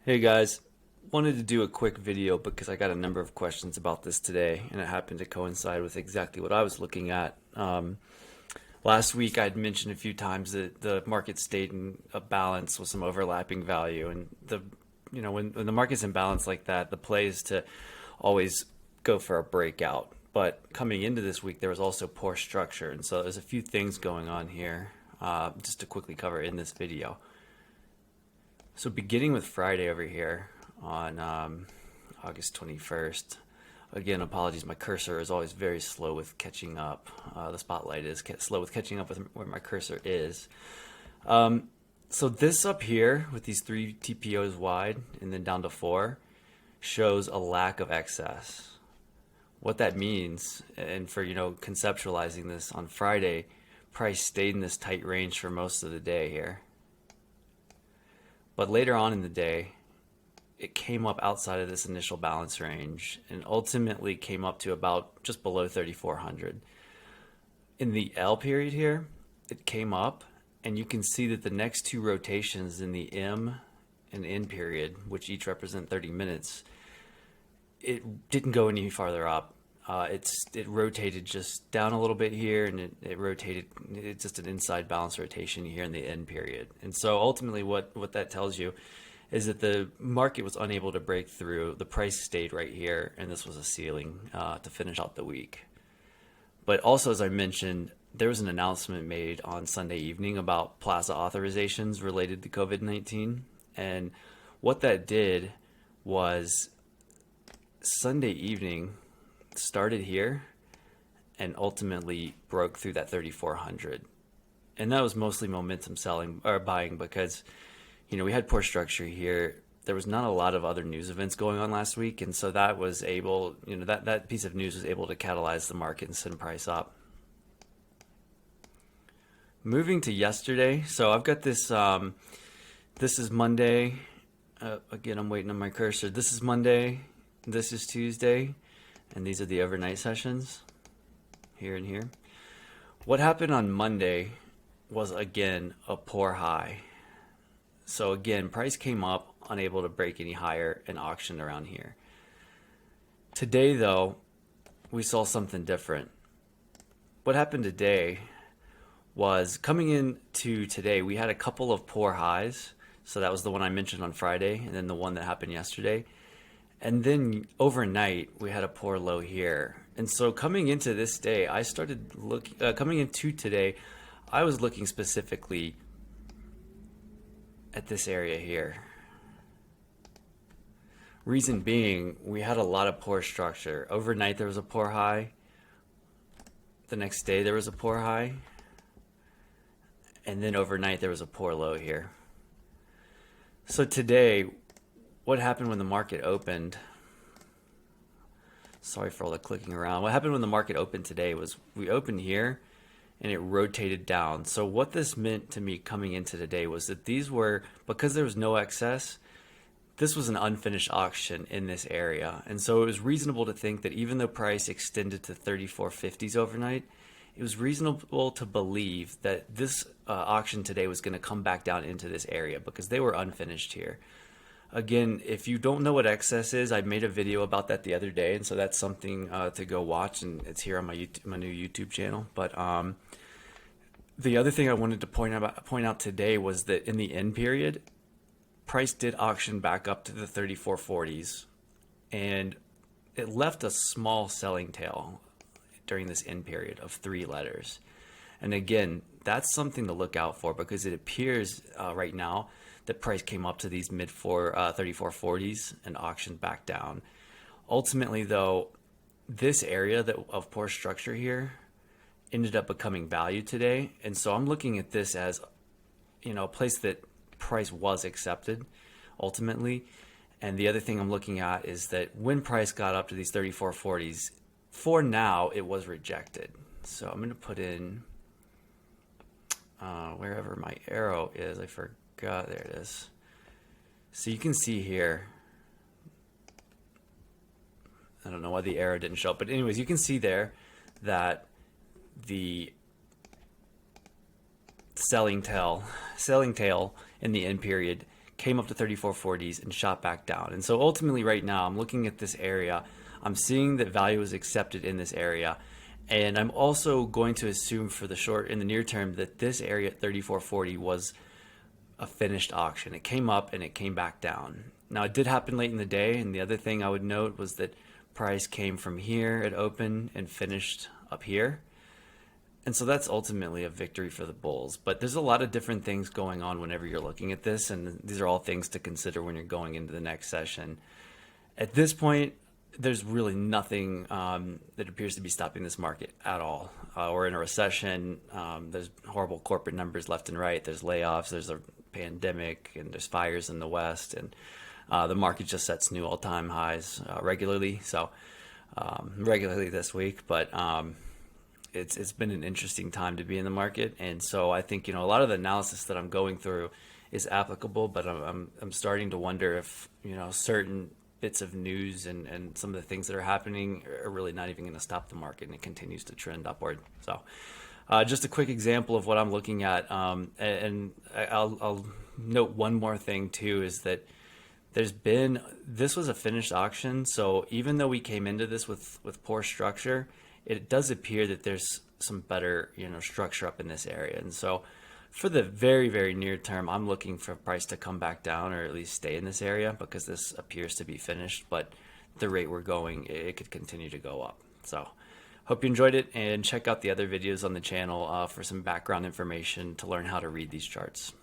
Hey guys, wanted to do a quick video because I got a number of questions about this today, and it happened to coincide with exactly what I was looking at. Last week, I'd mentioned a few times that the market stayed in a balance with some overlapping value, and when the market's in balance like that, the play is to always go for a breakout. But coming into this week, there was also poor structure, and so there's a few things going on here, just to quickly cover in this video. So beginning with Friday over here on August 21st. Again, apologies, my cursor is always very slow with catching up. The spotlight is slow with catching up with where my cursor is. So this up here with these three TPOs wide and then down to four shows a lack of excess. What that means, and for conceptualizing this on Friday, price stayed in this tight range for most of the day here. But later on in the day, it came up outside of this initial balance range and ultimately came up to about just below 3,400. In the L period here, it came up, and you can see that the next two rotations in the M and N period, which each represent 30 minutes, it didn't go any farther up. It rotated just down a little bit here, and it rotated. It's just an inside balance rotation here in the end period. And so ultimately, what that tells you is that the market was unable to break through. The price stayed right here, and this was a ceiling to finish out the week. But also, as I mentioned, there was an announcement made on Sunday evening about plaza authorizations related to COVID-19, and what that did was Sunday evening started here and ultimately broke through that 3,400, and that was mostly momentum selling or buying because we had poor structure here. There was not a lot of other news events going on last week, and so that was able, that piece of news was able to catalyze the market and send price up. Moving to yesterday, so I've got this. This is Monday. Again, I'm waiting on my cursor. This is Monday. This is Tuesday. And these are the overnight sessions, here and here. What happened on Monday was, again, a poor high. So again, price came up, unable to break any higher, and auctioned around here. Today, though, we saw something different. What happened today was, coming into today, we had a couple of poor highs. So that was the one I mentioned on Friday, and then the one that happened yesterday. And then overnight, we had a poor low here. And so coming into this day, I started looking, coming into today, I was looking specifically at this area here. Reason being, we had a lot of poor structure. Overnight, there was a poor high. The next day, there was a poor high. And then overnight, there was a poor low here. So today, what happened when the market opened? Sorry for all the clicking around. What happened when the market opened today was we opened here and it rotated down. So what this meant to me coming into today was that these were, because there was no excess, this was an unfinished auction in this area. And so it was reasonable to think that even though price extended to 3450s overnight, it was reasonable to believe that this auction today was going to come back down into this area because they were unfinished here. Again, if you don't know what excess is, I made a video about that the other day, and so that's something to go watch, and it's here on my new YouTube channel. But the other thing I wanted to point out today was that in the end period, price did auction back up to the 3440s, and it left a small selling tail during this end period of 3 letters. And again, that's something to look out for because it appears right now that price came up to these mid 3440s and auctioned back down. Ultimately, though, this area of poor structure here ended up becoming value today, and so I'm looking at this as a place that price was accepted ultimately. And the other thing I'm looking at is that when price got up to these 3440s, for now it was rejected. So I'm going to put in wherever my arrow is. I forgot. There it is. So you can see here, I don't know why the arrow didn't show up, but anyways, you can see there that the selling tail in the end period came up to 3440s and shot back down. And so ultimately right now I'm looking at this area, I'm seeing that value is accepted in this area, and I'm also going to assume for the short in the near term that this area at 3440 was a finished auction. It came up and it came back down. Now it did happen late in the day, and the other thing I would note was that price came from here at open and finished up here. And so that's ultimately a victory for the bulls. But there's a lot of different things going on whenever you're looking at this, and these are all things to consider when you're going into the next session. At this point, there's really nothing that appears to be stopping this market at all. We're in a recession. There's horrible corporate numbers left and right. There's layoffs. There's a pandemic, and there's fires in the West, and the market just sets new all-time highs regularly. So regularly this week, but it's been an interesting time to be in the market. And so I think, a lot of the analysis that I'm going through is applicable, but I'm starting to wonder if, certain bits of news and some of the things that are happening are really not even going to stop the market, and it continues to trend upward. So just a quick example of what I'm looking at. And I'll note one more thing too, is that this was a finished auction. So even though we came into this with poor structure, it does appear that there's some better, structure up in this area. And so for the very, very near term, I'm looking for price to come back down or at least stay in this area, because this appears to be finished, but the rate we're going, it could continue to go up. So hope you enjoyed it, and check out the other videos on the channel for some background information to learn how to read these charts.